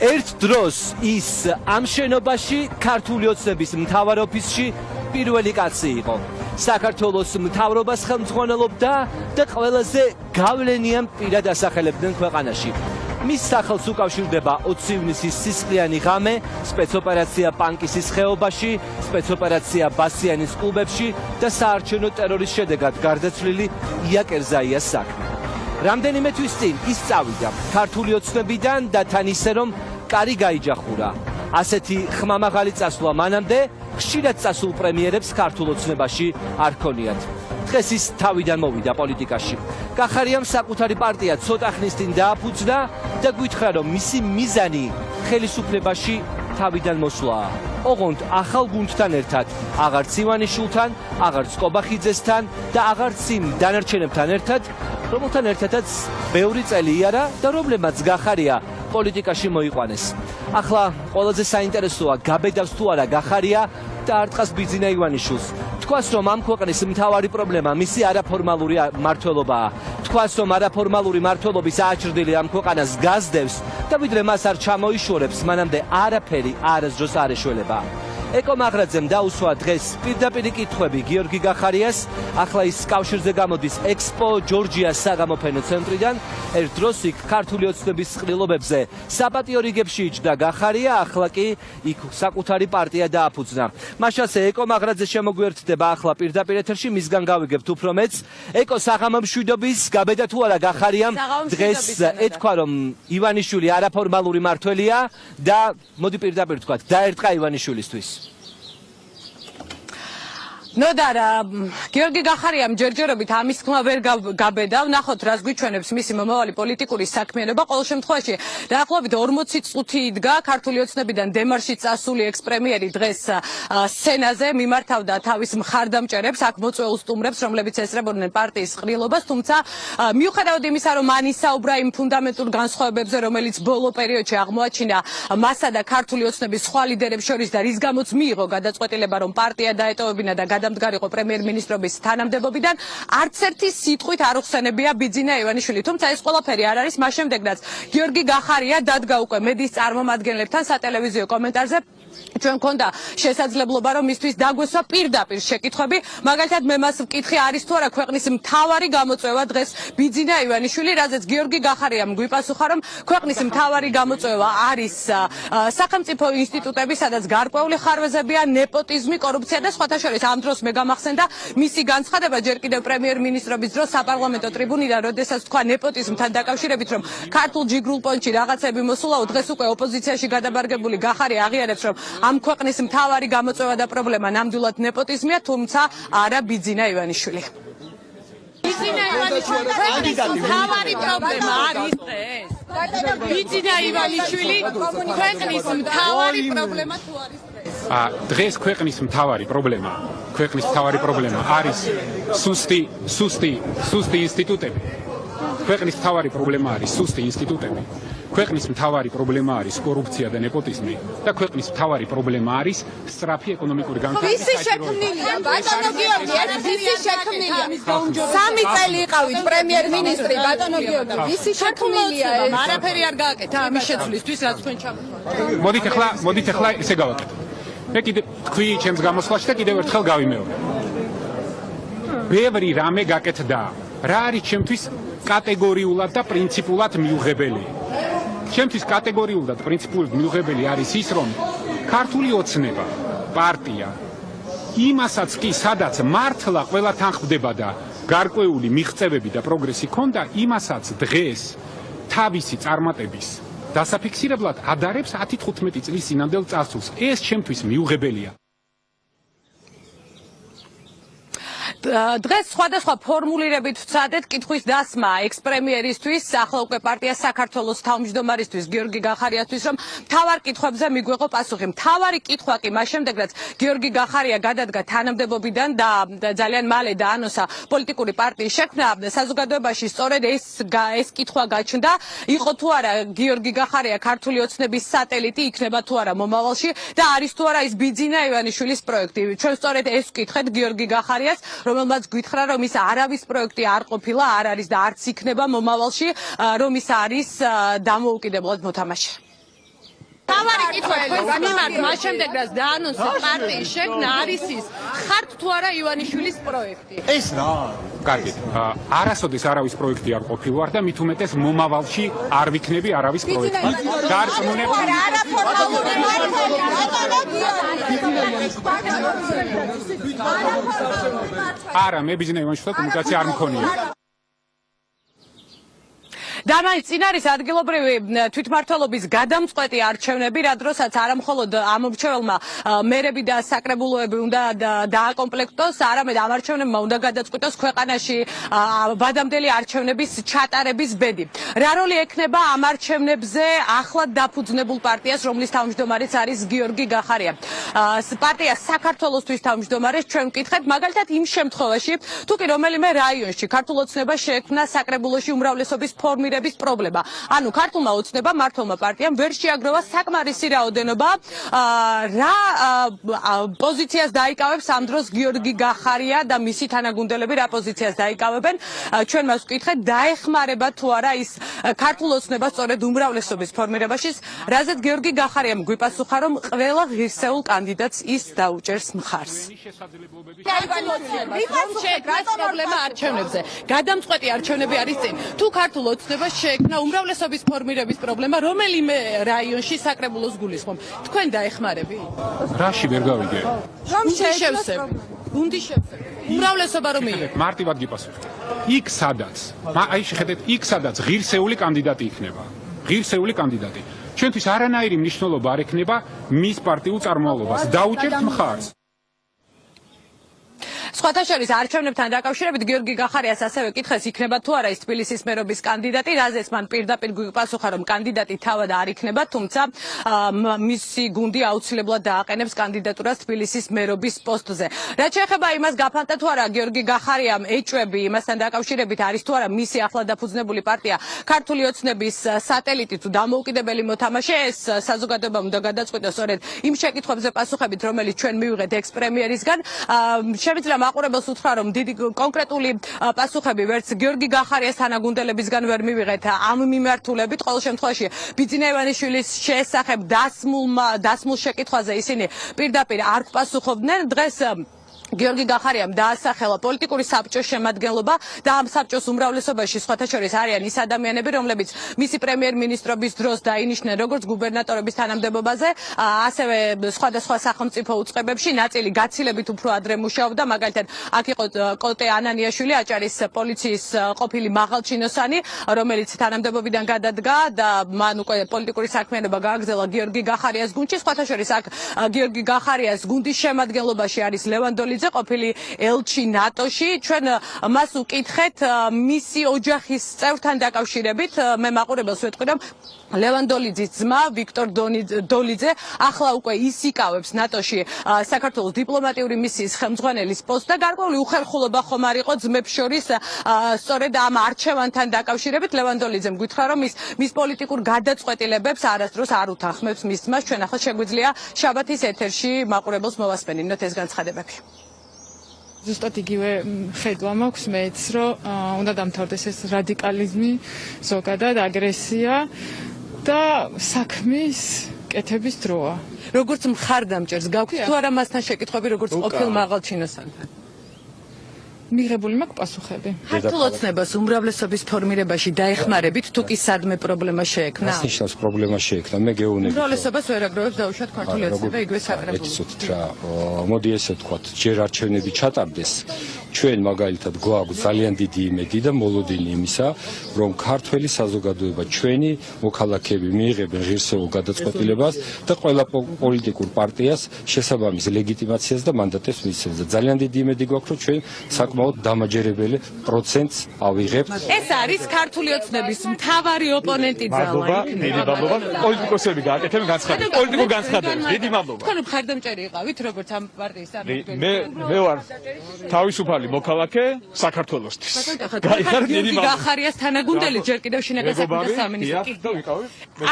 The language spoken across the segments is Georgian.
ერთ დროს ის ამ შენობაში ქართული ოცნების მთავარ ოფისში პირველი კაცი იყო. საქართველოს მთავრობას ხელმძღვანელობდა და ყველაზე გავლენიან პირად ასახელებდნენ ქვეყანაში. მის სახელს უკავშირდება 20 ივნისის სისხლიანი ღამე, სპეცოპერაცია პანკისის ხეობაში, სპეცოპერაცია ბასიანის კლუბებში და საარჩევნო ტერორის შედეგად გარდაცვლილი იაკერზაიას საქმე. რამდენიმე თვის წინ ის წავიდა ქართული ოცნებიდან და თან ისე რომ კარი გაიჯახურა. ასეთი ხმამაღალი წასვლა მანამდე ხშირად წასულ პრემიერებს ქართულ ოცნებაში არ ქონიათ. დღეს ის თავიდან მოვიდა პოლიტიკაში. კახარიამ საკუთარი პარტია ცოტა ხნის წინ დააფუძნა და გითხრა რომ მისი მიზანი ხელისუფლებაში თავიდან მოსვლაა. ოღონდ ახალ გუნდთან ერთად, აღარც ივანიშვილთან, აღარც კობახიძესთან და აღარც იმ დანარჩენებთან ერთად, რომელთან ერთადაც ბევრი წელი იარა და რომლებმაც გახარია პოლიტიკაში მოიყვანეს. ახლა ყველაზე საინტერესოა გაბედავს თუ არა გახარია და არტყას ბიძინა ივანიშვილს. თქვას რომ ამ ქვეყნის მთავარი პრობლემა მისი არაფორმალური მმართველობაა. თქვას რომ არაფორმალური მმართველობის აჭრდილი ამ ქვეყანას გაზდევს და ვიდრე მას არ ჩამოიშორებს, მანამდე არაფერი არასდროს არ ეშველება. ეკო მაღრაძემ დაუსვა დღეს პირდაპირი კითხვები გიორგი გახარიას, ახლა ის კავშირზე გამოდის ექსპო ჯორჯიას საგამოფენო ცენტრიდან, ერთ დროს იქ ქართული ოცნების წყრილობებზე საპატიო რიგებში იჯდა გახარია, ახლა კი იქ საკუთარი პარტია დააფუძნა. მაშასე ეკო მაღრაძე შემოგვიერთდება ახლა პირდაპირ ეთერში, მისგან გავიგებთ უფრო მეც. ეკო საღამო მშვიდობის, გაბედა თუ არა გახარიამ, დღეს ეთქვა რომ ივანიშვილი არაფორმალური მმართველია და მოდი პირდაპირ ვთქვათ, დაერტყა ივანიშვილისთვის. ნოდარა გიორგი გახარიამ ჯერჯერობით ამის ხმა ვერ გაბედავ, ნახოთ რას გვიჩვენებს მისი მომავალი პოლიტიკური საქმიანობა. ყოველ შემთხვევაში დაახლოებით 40 წუთი იდგა ქართული ოცნებიდან დემარში წასული ექს-პრემიერი დღეს სცენაზე, მიმართავდა თავის მხარდამჭერებს, აქ მოწვეულ სტუმრებს, რომლებიც ესწრებოდნენ პარტიის ყრილობას, თუმცა მიუხედავად იმისა, რომ მან ისაუბრა იმ ფუნდამენტურ განსხვავებებზე, რომელიც ბოლო პერიოდში აღმოაჩინა მასა და ქართული ოცნების სხვა ლიდერებს შორის და რის გამოც მიიღო გადაწყვეტილება, რომ პარტია დაეტოვებინა და გადამდგარიყო პრემიერ-მინისტრობის თანამდებობიდან, არც ერთი სიტყვით არ უხსენებია ბიძინა ივანიშვილი. თუმცა ეს ყველაფერი არ არის, მას შემდეგ რაც გიორგი გახარია დადგა უკვე მედიის წარმომადგენლებთან სატელევიზიო კომენტარზე, ჩვენ გქონდა შესაძლებლობა რომ მისთვის დაგვესვა პირდაპირ შეკითხვები. მაგალითად მე მას ვკითხე, არის თუ არა ქვეყნის მთავარი გამოწვევა დღეს ბიძინა ივანიშვილი, რაზეც გიორგი გახარიამ გვიპასუხა რომ ქვეყნის მთავარი გამოწვევა არის სახელმწიფო ინსტიტუტები, სადაც გარკვეული ხარვეზებია, ნეპოტიზმი, კორუფცია და სხვათა შორის ამ დროს მე გამახსენდა მისი განცხადება ჯერ კიდევ პრემიერ-მინისტრობის დროს საპარლამენტო ტრიბუნიდან, როდესაც თქვა ნეპოტიზმთან დაკავშირებით, რომ ქართულ ჯიგრულ პონჩი რაღაცები მოსულაო, დღეს უკვე ოპოზიციაში გადაბარგებული გახარია აღიარებს, რომ ამ ქვეყნის მთავარი გამოწვევა და პრობლემა ნამდვილად ნეპოტიზმია, თუმცა არა ბიძინა ივანიშვილი. ბიძინა ივანიშვილი მთავარი პრობლემა არის დღეს. ბიძინა ივანიშვილი ქვეყნის მთავარი პრობლემა თუ არის დღეს ქვეყნის მთავარი პრობლემა არის სუსტი ინსტიტუტები. ქვეყნის მთავარი პრობლემა არის სუსტი ინსტიტუტები. ქვეყნის მთავარი პრობლემა არის კორუფცია და ნეპოტიზმი და ქვეყნის მთავარი პრობლემა არის სწრაფი ეკონომიკური განვითარება. ვისი შექმნილია ბატონო გიორგი, ვისი შექმნილია? 3 წელი იყავით პრემიერ-მინისტრი ბატონო გიორგი, ვისი შექმნილია ეს? არაფერი არ გააკეთა ამის შეცვლისთვის, რაც თქვენ ჩამოთვალეთ. მოდით ახლა ესე გავაკეთო. მე კიდე თქვი ჩემს გამოსვლაში და კიდევ ერთხელ გავიმეორე. ბევრი რამე გაკეთდა. რა არის ჩემთვის კატეგორიულად და პრინციპულად მიუღებელი? ჩემთვის კატეგორიულად და პრინციპულად მიუღებელი არის ის, რომ ქართული ოცნება, პარტია, იმასაც კი სადაც მართლა ყველა თანხმდება და გარკვეული მიღწევები და პროგრესი ქონდა, იმასაც დღეს თავისი წარმატების დასაფიქსირებლად ადარებს 10-15 წლის წინანდელ წარსულს. ეს ჩემთვის მიუღებელია. დღეს სხვადასხვა ფორმულირებით ვცადეთ კითხვის დასმა ექს-პრემიერისთვის, ახლა უკვე პარტია საქართველოს თავმჯდომარისთვის გიორგი გახარიასთვის, რომ მთავარ კითხვებზე მიგვეღო პასუხი. მთავარი კითხვა კი მას შემდეგ, რაც გიორგი გახარია გადადგა თანამდებობიდან და ძალიან მალე დაანონსა პოლიტიკური პარტიის შექმნა, საზოგადოებაში სწორედ ეს კითხვა გაჩნდა, იყო თუ არა გიორგი გახარია ქართული ოცნების სატელიტი, იქნება თუ არა მომავალში და არის თუ არა ის ბიძინა ივანიშვილის პროექტი. ჩვენ სწორედ ეს ვკითხეთ გიორგი გახარიას, რომელმაც გითხრა, რომ ის არავის პროექტი არ ყოფილა, არ არის და არც იქნება მომავალში, რომ ის არის დამოუკიდებლად მოთამაშე. თავარი კითხვა თქვენს მიმართ მას შემდეგ რაც დაანონსეს პარტიის შექმნა არის ის ხართ თუ არა ივანიშვილის პროექტი ეს რა კარგით. არასოდეს არავის პროექტი არ ყოფილვარ და მით უმეტეს მომავალში არ ვიქნები არავის პროექტი. გარწმუნებული არა მე ბიზნეს იმაშუა კომუნიკაცია არ მქონია. და მაინც წინ არის ადგილობრივი თვითმმართველობის გადამწყვეტი არჩევნები, რა დროსაც არა მხოლოდ ამ მრჩეველმა მერები და საკრებულოები უნდა დააკომპლექტოს, არამედ ამ არჩევნებმა უნდა გადაწყვიტოს ქვეყანაში ვადამდელი არჩევნების ჩატარების ბედი. რა როლი ექნება ამ არჩევნებზე ახლად დაფუძნებულ პარტიას, რომლის თავმჯდომარეც არის გიორგი გახარია. პარტია საქართველოსთვის თავმჯდომარეს ჩვენ ვკითხეთ, მაგალითად იმ შემთხვევაში, თუ კი რომელიმე რაიონში ქართულ ოცნებას შეექმნა საკრებულოში უმრავლესობის ფორმირების პრობლემა. ანუ ქართულმა ოცნებამ მართლმა პარტიამ ვერ შეაგროვა საკმარისი რაოდენობა რა პოზიციას დაიკავებს ამ დროს გიორგი გახარია და მისი თანაგუნდელები რა პოზიციას დაიკავებენ. ჩვენ მას ვკითხეთ, დაეხმარება თუ არა ის ქართულ ოცნებას სწორედ უმრავლესობის ფორმირებაში, რაზეც გიორგი გახარიამ გვიპასუხა, რომ ყველა ღირსეულ კანდიდატს ის დაუჭერს მხარს. პრობლემა არჩევნებზე. გადამწყვეტი არჩევნები არის წინ. თუ ქართულ ოცნებას შეექმნა უმრავლესობის ფორმირების პრობლემა, რომელიმე რაიონში საკრებულოს გულისხმობ. თქვენ დაეხმარები? რაში ვერ გავიგე? რომ შევსები. გუნდი შევსები. უმრავლესობა რომ მიიღო. მარტივად გიპასუხე. იქ სადაც, აი შეხედეთ, იქ სადაც ღირსეული კანდიდატი იქნება. ღირსეული კანდიდატი. ჩვენთვის არანაირი მნიშვნელობა არ ექნება მის პარტიულ წარმომავლობას. დაუჭერთ მხარს. სხვათა შორის არჩევნებთან დაკავშირებით გიორგი გახარიას ასევე კითხეს, იქნება თუ არა ის თბილისის მერობის კანდიდატი, რაზეც მან პირდაპირ გვიპასუხა, რომ კანდიდატი თავად არ იქნება, თუმცა მისი გუნდი აუცილებლად დააყენებს კანდიდატურას თბილისის მერობის პოსტზე. რაც შეეხება იმას, გაფანტა თუ არა გიორგი გახარიამ ეჭვები იმასთან დაკავშირებით არის თუ არა მისი ახლად დაფუძნებული პარტია ქართული ოცნების სატელიტი თუ დამოუკიდებელი მოთამაშე, ეს საზოგადოებამ უნდა გადაწყვიტოს სწორედ იმ შეკითხვებზე პასუხებით, რომელიც ჩვენ მივიღეთ ექს-პრემიერისგან. Შემიძლია მაყურებელს უთხრა, რომ დიდი კონკრეტული პასუხები ვერც გიორგი გახარიას თანაგუნდელებისგან ვერ მივიღეთ ამ მიმართულებით. ყოველ შემთხვევაში ბიძინა ივანიშვილის შესახებ დასმულ შეკითხვაზე ისინი პირდაპირ არ პასუხობდნენ. დღეს გიორგი გახარიამ დაასახელა პოლიტიკური საბჭოს შემადგენლობა და ამ საბჭოს უმრავლესობაში სხვათა შორის არიან ის ადამიანები, რომლებიც მისი პრემიერ-მინისტრობის დროს დაინიშნენ როგორც გუბერნატორების თანამდებობაზე, ასევე სხვადასხვა სახელმწიფო უწყებებში, ნაწილი გაცილებით უფრო ადრე მუშაობდა, მაგალითად აქ იყო კოტე ანანიაშვილი, აჭარის პოლიციის ყოფილი მაღალჩინოსანი, რომელიც თანამდებობიდან გადადგა და მან უკვე პოლიტიკური საქმიანობა გააგრძელა გიორგი გახარიას გუნდში. სხვათა შორის აქ გიორგი გახარიას გუნდის შემადგენლობაში არის ლევან დოლიძე, ყოფილი ელჩი ნატოში. ჩვენ მას ვკითხეთ მისი ოჯახის წევრთან დაკავშირებით. მე მაყურებელს ვეთქვი, რომ ლევან დოლიძის ძმა ვიქტორ დოლიძე ახლა უკვე ის იკავებს ნატოში საქართველოს დიპლომატიური მისიის ხელმძღვანელის პოსტს და გარკვეული უხერხულობა ხომ არ იყო ძმებს შორის სწორედ ამ არჩევანთან დაკავშირებით. ლევან დოლიძემ გითხრა, რომ მის პოლიტიკურ გადაწყვეტილებებს არასდროს არ უთანხმებს მის ძმას. ჩვენ ახლა შეგვიძლია შაბათის ეთერში მაყურებელს მოვასმენინოთ ეს განცხადებები. ზუსტად იგივე ხედვა მაქვს მეც, რომ უნდა დამთავრდეს ეს რადიკალიზმი, ზოგადად აგრესია და საქმის კეთების დროა. როგორც მხარდამჭერს გაქვთ თუ არა მასთან შეკითხვები, როგორც ყოფილ მაღალჩინოსანთან? მიღებული მაქვს პასუხები. ქართულ ოცნებას უმრავლესობის ფორმირებაში დაეხმარებით, თუ კი სადმე პრობლემა შეექმნა? მას ნიშნავს პრობლემა შეექმნა, მე გეუბნები. უმრავლესობას ვერ აგროვებს დაუშვათ ქართული ოცნება იგივე საკრებულო. იცით რა, მოდი ესე ვთქვათ, ჯერ არჩევნები ჩატარდეს. ჩვენ მაგალითად გვაქვს ძალიან დიდი იმედი და მოლოდინი იმისა, რომ ქართველი საზოგადოება ჩვენი მოქალაქეები მიიღებენ ღირსეულ გადაწყვეტილებას და ყველა პოლიტიკურ პარტიას შესაბამის ლეგიტიმაციას და მანდატებს მისცემს. ძალიან დიდი იმედი გვაქვს, რომ ჩვენ საკმაოდ დამაჯერებელი პროცენტს ავიღებთ. ეს არის ქართული ოცნების მთავარი ოპონენტი ძალა. მადლობა. პოლიტიკოსები გააკეთებენ განცხადებას. პოლიტიკურ განცხადებას. დიდი მადლობა. თქვენ მხარდამჭერი იყავით როგორც ამ პარტიის წარმომადგენელი? მე ვარ თავისუფალი მოქალაქე საქართველოსთვის. გაიხარ დიდი მადლობა. გახარიას თანაგუნდელი ჯერ კიდევ შინაგან საქმეთა სამინისტრო. და ვიყავი.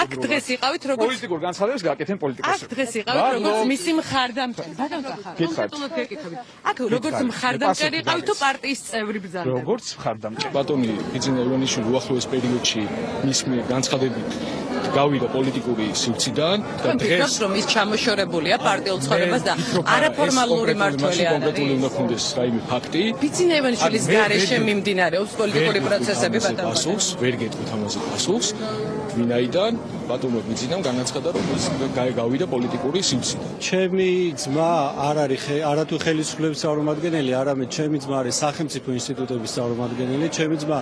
აქ დღეს იყავით როგორც პოლიტიკურ განცხადებას გააკეთებენ პოლიტიკოსები. აქ დღეს იყავით როგორც მისი მხარდამჭერი. ბატონ გახარია. კონკრეტულად გეკითხებით. აქ როგორც მხარდამჭერი იყავით თუ პარტიის წევრი ბრძანდება? როგორც მხარდამჭერი. ბატონი ბიძინა ივანიშვილი უახლოეს პერიოდში მის განცხადებით გავიდა პოლიტიკური სივრციდან და დღეს რომ ის ჩამოშორებულია პარტიულ ცხოვრებას და არაფორმალური მმართველი არ კონკრეტული უნდა ქონდეს რაიმე ფაქტი. ბიძინა ივანიშვილის გარეშე მიმდინარეობს პოლიტიკური პროცესები ბატონო. პასუხს ვერ გეტყვით ამაზე პასუხს. ვინაიდან ბატონო ბიძინამ განაცხადა რომ ის გავიდა პოლიტიკური სივრციდან. ჩემი ძმა არ არის არათუ ხელისუფლების წარმომადგენელი, არამედ ჩემი ძმა არის სახელმწიფო ინსტიტუტების წარმომადგენელი. ჩემი ძმა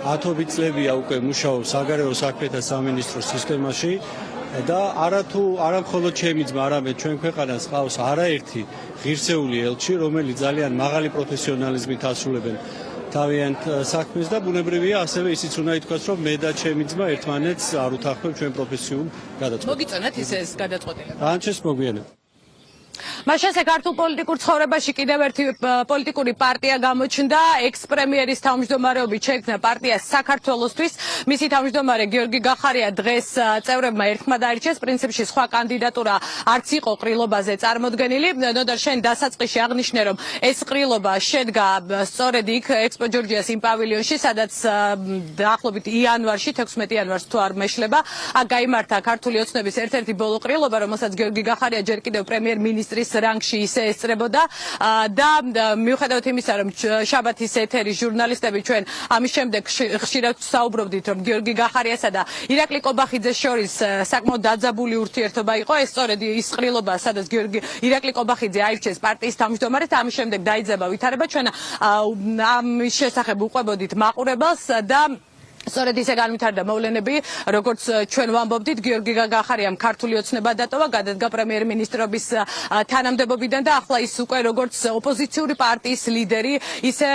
10 წლებია უკვე მუშაობს საგარეო საქმეთა სამინისტროს სისტემაში და არა მხოლოდ ჩემი ძმა, არამედ ჩვენ ქვეყანას ყავს არაერთი ღირსეული ელჩი, რომელიც ძალიან მაღალი პროფესიონალიზმით ასრულებენ თავიანთ საქმეს და ბუნებრივია ასევე ისიც უნდა ითქვას, რომ მე და ჩემი ძმა ერთმანეთს არ უთანხმებ ჩვენ პროფესიულ გადაწყვეტილებას. მოგიწონათ ეს გადაწყვეტილება? რანჩეს მოგვიანებ. მაშინ ქართულ პოლიტიკურ ცხოვრებაში კიდევ ერთი პოლიტიკური პარტია გამოჩნდა, ექს-პრემიერის თავმჯდომარეობით შექმნა პარტია საქართველოსთვის. მისი თავმჯდომარე გიორგი გახარია დღეს წევრებმა ერთხმად აირჩიეს, პრინციპში სხვა კანდიდატურა არც იყო ყრილობაზე წარმოდგენილი. ნოდარ შენ დასაწყისში აღნიშნე, რომ ეს ყრილობა შედგა სწორედ იქ ექსპო ჯორჯიას იმ პავილიონში, სადაც დაახლოებით იანვარში, 16 იანვარს თუ არ მეშლება, გაიმართა ქართული ოცნების ერთ-ერთი ბოლო ყრილობა, რომელსაც გიორგი გახარია ჯერ კიდევ პრემიერ-მინისტრის რანგში ისე ესწრებოდა და მიუხედავად იმისა, რომ შაბათის ეთერის ჟურნალისტები ჩვენ ამის შემდეგ ხშირად საუბრობდით, რომ გიორგი გახარიასა და ირაკლი კობახიძეს შორის საკმაოდ დაძაბული ურთიერთობა იყო, ეს სწორედ ის ყრილობა, სადაც ირაკლი კობახიძე აირჩიეს პარტიის თავმჯდომარედ, ამის შემდეგ დაიძაბა ვითარება. ჩვენ ამის შესახებ უყვებოდით მაყურებელს და სწორედ ისე განვითარდა მოვლენები, როგორც ჩვენ ვამბობდით, გიორგი გახარიამ ქართული ოცნება დატოვა, გადადგა პრემიერ-მინისტრობის თანამდებობიდან და ახლა ის უკვე როგორც ოპოზიციური პარტიის ლიდერი, ისე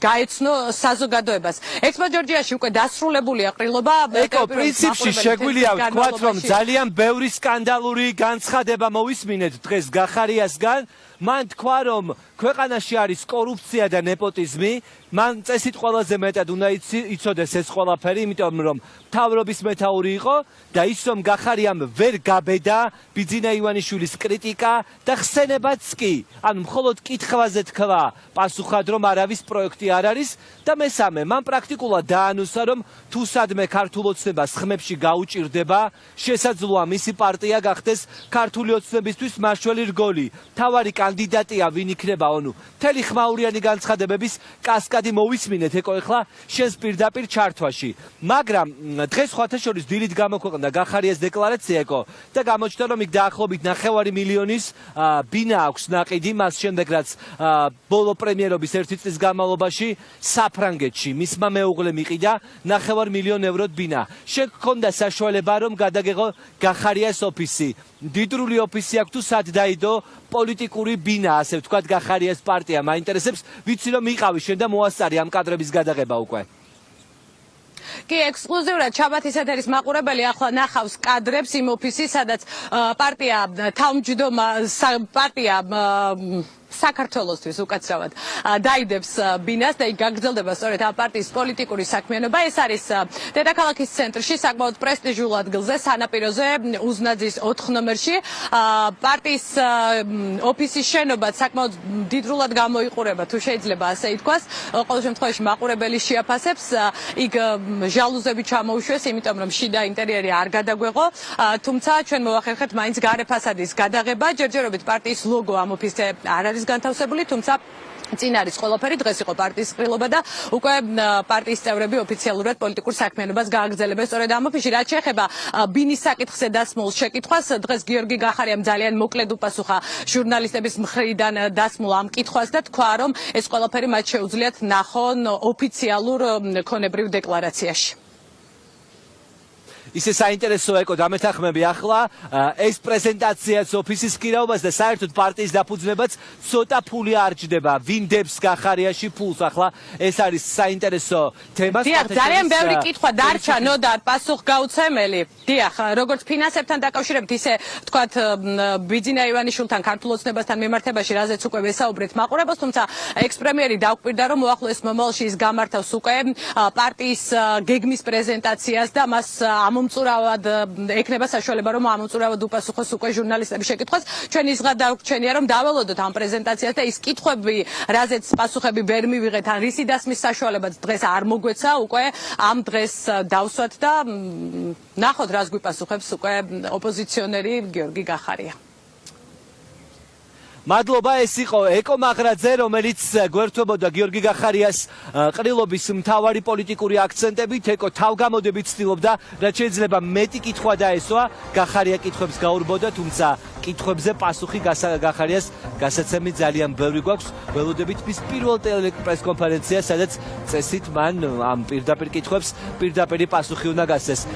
გაეცნო საზოგადოებას. ექსპო ჯორჯიაში უკვე დასრულებულია ყრილობა. ეკო პრინციპში შეგვიძლია ვთქვათ, რომ ძალიან ბევრი სკანდალური განცხადება მოვისმინეთ დღეს გახარიასგან. მან თქვა, რომ ქვეყანაში არის კორუფცია და ნეპოტიზმი, მან წესით ყველაზე მეტად უნდა იცოდეს ეს ყველაფერი, იმიტომ რომ მთავრობის მეთაური იყო და ის რომ გახარიამ ვერ გაბედა ბიძინა ივანიშვილის კრიტიკა და ხსენებაც კი. ანუ მხოლოდ კითხვაზე თქვა პასუხად, რომ არავის პროექტი არ არის და მესამე, მან პრაქტიკულად დაანონსა, რომ თუ სადმე ქართულ ოცნებას ხმებში გაუჭირდება, შესაძლოა მისი პარტია გახდეს ქართული ოცნებისთვის მაშველი რგოლი. თავარი კანდიდატია ვინ იქნება, ანუ მთელი ხმაურიანი განცხადებების კასკადი მოვისმინეთ ეკო ეხლა შენს პირდაპირ ჩართვაში. მაგრამ დღეს სხვათა შორის დილით გამოქვეყნდა გახარიას დეკლარაცია ეკო და გამოჩნდა, რომ იქ დაახლოებით 9 მილიონის ბინა აქვს ნაყიდი მას შემდეგ, რაც ბოლო პრემიერობის 1 წლის განმავლობაში საფრანგეთში მისმა მეუღლემ იყიდა 9 მილიონ ევროდ ბინა. შენ გქონდა საშუალება, რომ გადაგეღო გახარიას ოფისი. დიდრული ოფისი აქვს თუ სად დაიდო პოლიტიკური ბინა, ასე ვთქვათ, გახარიას პარტია მაინტერესებს, ვიცი რომ იყავი შენ და მოასწარი ამ კადრების გადაღება უკვე. კი, ექსკლუზიურად შაბათის ეთერის მაყურებელი ახლა ნახავს კადრებს იმ ოფისის, სადაც პარტია საქართველოსთვის უკაცრავად დაიდებს ბინას და იქ გაგრძელდება სწორედ ამ პარტიის პოლიტიკური საქმიანობა. ეს არის დედაქალაქის ცენტრში, საკმაოდ პრესტიჟულ ადგილზე, სანაპიროზე, უზნაძის 4 ნომერში. პარტიის ოფისის შენობაც საკმაოდ დიდრულად გამოიყურება, თუ შეიძლება ასე ითქვას. ყოველ შემთხვევაში მაყურებელი შეაფასებს, იქ ჟალუზები ჩამოუშვეს, იმიტომ რომ შიდა ინტერიერი არ გადაგვეღო, თუმცა ჩვენ მოვახერხეთ მაინც გარე ფასადის გადაღება. ჯერჯერობით პარტიის ლოგო ამ ოფისზე არ არის განთავსებული, თუმცა წინ არის ყველაფერი. დღეს იყო პარტიის ყრილობა და უკვე პარტიის წევრები ოფიციალურად პოლიტიკურ საქმიანობას გააგრძელებენ სწორედ ამ ოფისში. რაც შეეხება ბინის საკითხზე დასმულ შეკითხვას, დღეს გიორგი გახარიამ ძალიან მოკლედ უპასუხა ჟურნალისტების მხრიდან დასმულ ამ კითხვას და თქვა, რომ ეს ყველაფერი მათ შეუძლიათ ნახონ ოფიციალურ ქონებრივ დეკლარაციაში. ისე საინტერესოა ეკო დამეთანხმები ახლა ეს პრეზენტაციაც ოფისის ხირავებას და საერთოდ პარტიის დაფუძნებაც ცოტა ფული არჯდება. ვინ დებს გახარიაში ფულს ახლა? ეს არის საინტერესო თემა. დიახ, ძალიან ბევრი კითხვა დარჩა ნოდარ პასუხგაუცემელი. დიახ, როგორც ფინანსებთან დაკავშირებით, ისე ვთქვათ ბიძინა ივანიშვილთან ქართულ ოცნებასთან მიმართებაში, რაზეც უკვე ვესაუბრეთ მაყურებელს, თუმცა ექს-პრემიერი დაუკვირდა, რომ უახლოეს მომავალში ის გამართავს უკვე პარტიის გეგმის პრეზენტაციას და მას ამომწურავად ექნება საშუალება რომ ამომწურავად უპასუხოს უკვე ჟურნალისტების შეკითხვას. ჩვენ ისღად დავგვჩენია რომ დაველოდოთ ამ პრეზენტაციას და ის კითხვები, რაზეც პასუხები ვერ მივიღეთ, ან რისი დასმის საშუალებაც დღეს არ მოგვეცა, უკვე ამ დღეს დავსვათ და ნახოთ რას გვიპასუხებს უკვე ოპოზიციონერი გიორგი გახარია. მადლობა, ეს იყო ეკო მაღრაძე, რომელიც გვერდთვებოდა გიორგი გახარიას ყრილობის მთავარი პოლიტიკური აქცენტებით. ეკო თავგამოდებით ცდილობდა, რაც შეიძლება მეტი კითხვა დაესვა, გახარია კითხვებს გაურბოდა, თუმცა კითხვებზე პასუხი გახარიას გასაცემი ძალიან ბევრი გვაქვს. ველოდებით მის პირველ პრესკონფერენციას, სადაც წესით მან ამ პირდაპირ კითხვებს პირდაპირი პასუხი უნდა გასცეს.